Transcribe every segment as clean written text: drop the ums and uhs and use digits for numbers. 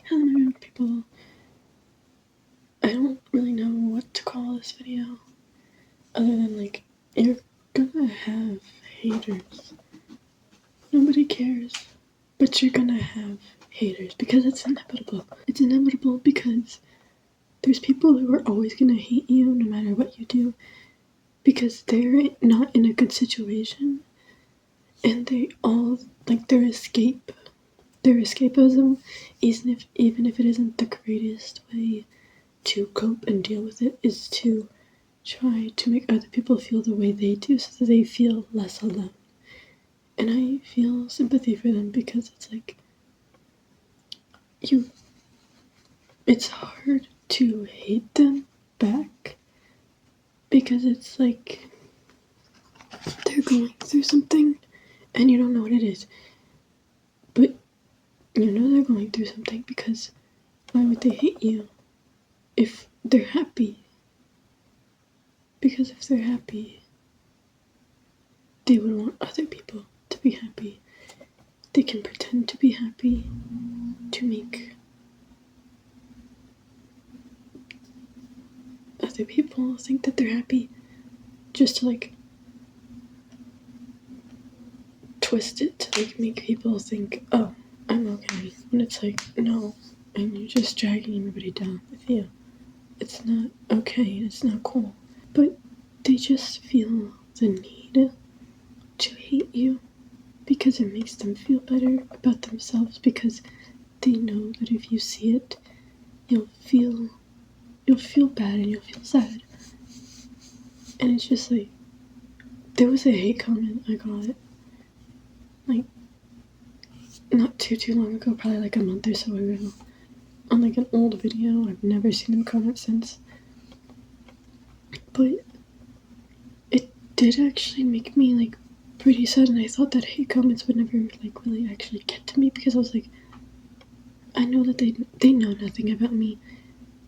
Hello, my beautiful people. I don't really know what to call this video, other than like, you're gonna have haters. Nobody cares, but you're gonna have haters because it's inevitable. It's inevitable because there's people who are always gonna hate you no matter what you do because they're not in a good situation, and they all like their escapism, even if it isn't the greatest way to cope and deal with it, is to try to make other people feel the way they do so that they feel less alone. And I feel sympathy for them because it's like, it's hard to hate them back because it's like they're going through something and you don't know what it is. But you know they're going through something because why would they hate you if they're happy? Because if they're happy, they would want other people to be happy. They can pretend to be happy to make other people think that they're happy, just to like twist it to like make people think, oh, I'm okay. And it's like, no, and you're just dragging everybody down with you. It's not okay, it's not cool. But they just feel the need to hate you because it makes them feel better about themselves, because they know that if you see it, you'll feel bad and you'll feel sad. And it's just like, there was a hate comment I got like not too long ago, probably like a month or so ago, on like an old video. I've never seen them comment since, but it did actually make me like pretty sad, and I thought that hate comments would never like really actually get to me, because I was like, I know that they know nothing about me.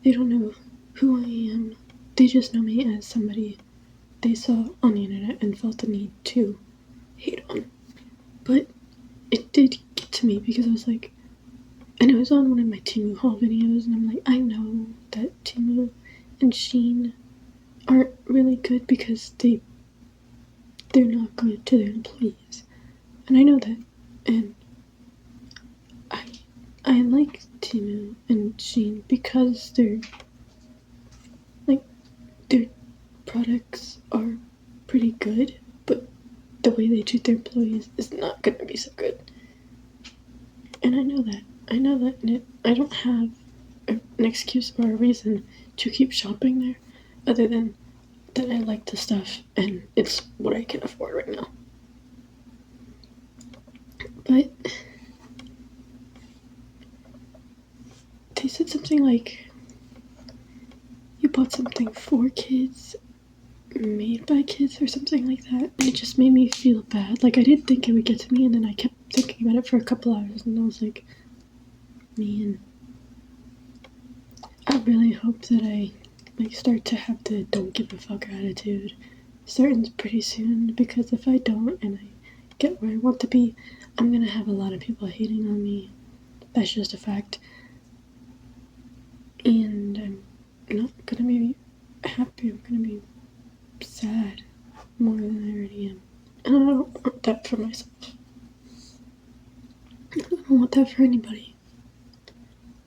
They don't know who I am. They just know me as somebody they saw on the internet and felt the need to hate on. But it did get to me because I was like, and it was on one of my Temu haul videos, and I'm like, I know that Temu and Shein aren't really good because they're not good to their employees, and I know that, and I like Temu and Shein because their products are pretty good, but the way they treat their employees is not gonna be so good. And I know that, and I don't have an excuse or a reason to keep shopping there, other than that I like the stuff and it's what I can afford right now. But they said something like, you bought something for kids, made by kids, or something like that, and it just made me feel bad. Like, I didn't think it would get to me, and then I kept thinking about it for a couple hours, and I was like, man, I really hope that I like start to have the don't give a fuck attitude starting pretty soon, because if I don't and I get where I want to be, I'm gonna have a lot of people hating on me. That's just a fact. And I'm not gonna be happy, I'm gonna be sad more than I already am. And I don't want that for myself. I don't want that for anybody.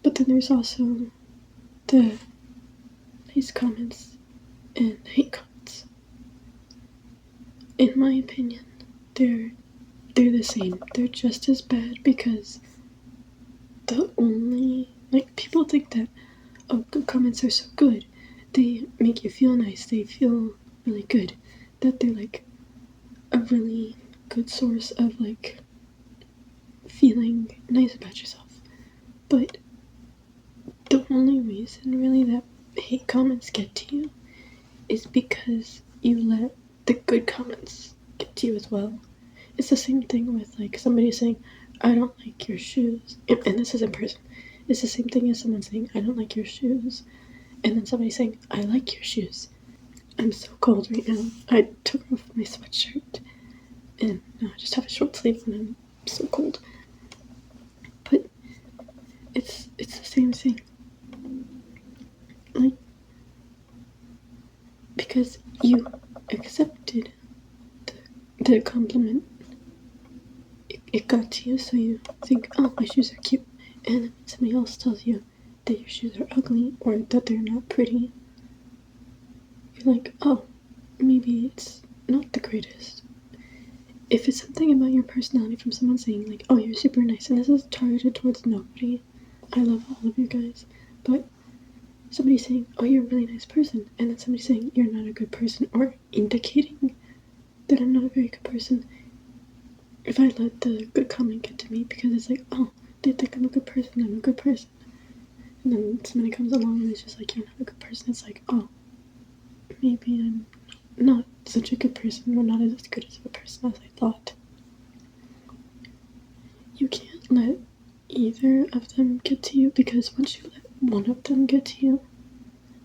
But then there's also the nice comments and hate comments. In my opinion, they're the same. They're just as bad, because the only, like, people think that, oh, good comments are so good. They make you feel nice. They feel really good. That they're like a really good source of like feeling nice about yourself. But the only reason really that hate comments get to you is because you let the good comments get to you as well. It's the same thing with like somebody saying, I don't like your shoes, and this is in person. It's the same thing as someone saying, I don't like your shoes, and then somebody saying, I like your shoes. I'm so cold right now. I took off my sweatshirt, and now I just have a short sleeve and I'm so cold. But it's the same thing. Like, because you accepted the compliment, it got to you, so you think, oh, my shoes are cute. And then somebody else tells you that your shoes are ugly or that they're not pretty, you're like, oh, maybe it's not the greatest. If it's something about your personality from someone saying, like, oh, you're super nice, and this is targeted towards nobody, I love all of you guys, but somebody saying, oh, you're a really nice person, and then somebody saying you're not a good person, or indicating that I'm not a very good person, if I let the good comment get to me, because it's like, oh, they think I'm a good person, and then somebody comes along and it's just like, you're not a good person, it's like, oh, maybe I'm not such a good person, or not as good as a person as I thought. You can't let either of them get to you, because once you let one of them get to you,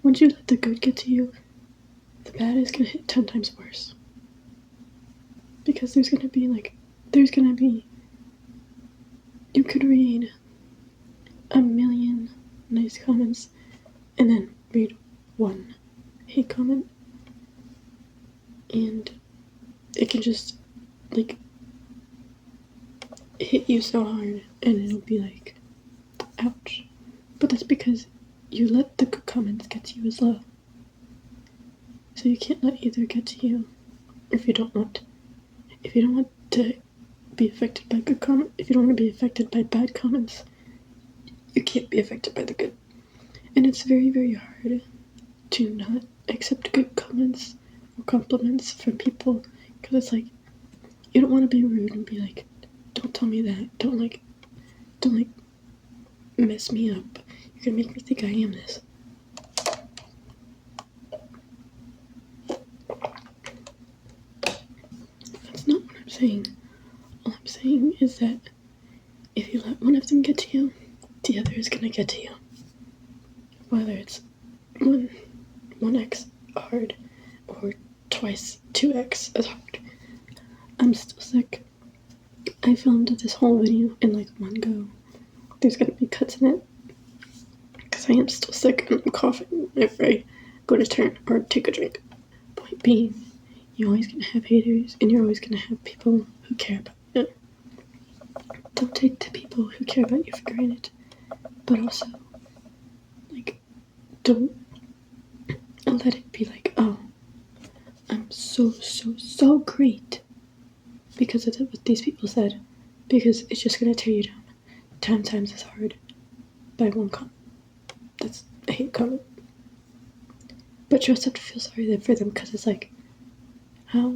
once you let the good get to you, the bad is gonna hit 10 times worse. Because there's gonna be, you could read a million nice comments and then read one hate comment, and it can just, like, hit you so hard, and it'll be like, ouch. But that's because you let the good comments get to you as well. So you can't let either get to you if you don't want to be affected by good comments. If you don't want to be affected by bad comments, you can't be affected by the good. And it's very, very hard to not accept good comments or compliments from people, because it's like, you don't want to be rude and be like, don't tell me that, don't mess me up, you're gonna make me think I am this. That's not what I'm saying. All I'm saying is that if you let one of them get to you, the other is gonna get to you. Whether it's 1x hard or twice 2x as hard. I'm still sick. I filmed this whole video in like one go. There's gonna be cuts in it, because I am still sick and I'm coughing whenever I go to turn or take a drink. Point being, you're always gonna have haters, and you're always gonna have people who care about you. Don't take the people who care about you for granted, but also, like, don't let it be like, oh, I'm so great because of what these people said, because it's just gonna tear you down 10 times as hard by one comment. That's a hate comment. But you also have to feel sorry for them, because it's like, how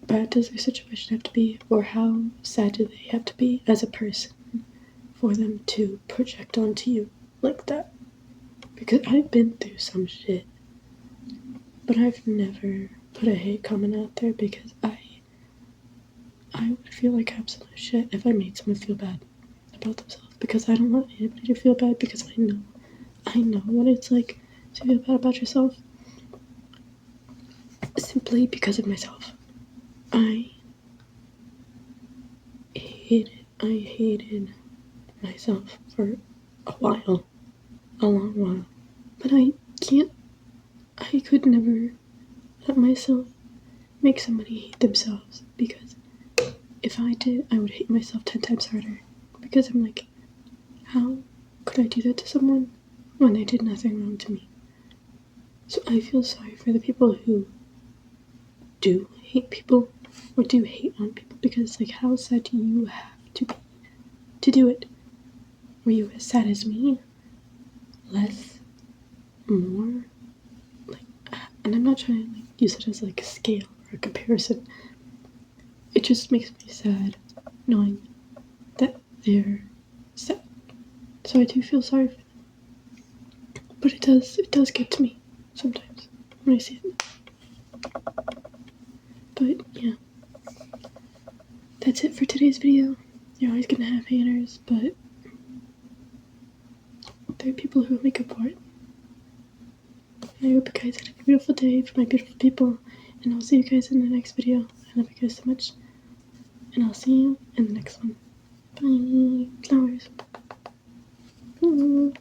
bad does their situation have to be, or how sad do they have to be as a person for them to project onto you like that? Because I've been through some shit, but I've never put a hate comment out there, because I would feel like absolute shit if I made someone feel bad about themselves, because I don't want anybody to feel bad, because I know what it's like to feel bad about yourself, simply because of myself. I hated myself for a long while, but I could never let myself make somebody hate themselves, because if I did, I would hate myself 10 times harder, because I'm like, how could I do that to someone when they did nothing wrong to me? So I feel sorry for the people who do hate people, or do hate on people, because it's like, how sad do you have to be to do it? Were you as sad as me? Less? More? Like, and I'm not trying to like use it as like a scale or a comparison. It just makes me sad knowing that they're sad. So I do feel sorry for them. But it does get to me sometimes when I see it. But yeah, that's it for today's video. You're always gonna have haters, but there are people who will make up for it. And I hope you guys had a beautiful day for my beautiful people, and I'll see you guys in the next video. I love you guys so much, and I'll see you in the next one. Bye, flowers. Mm.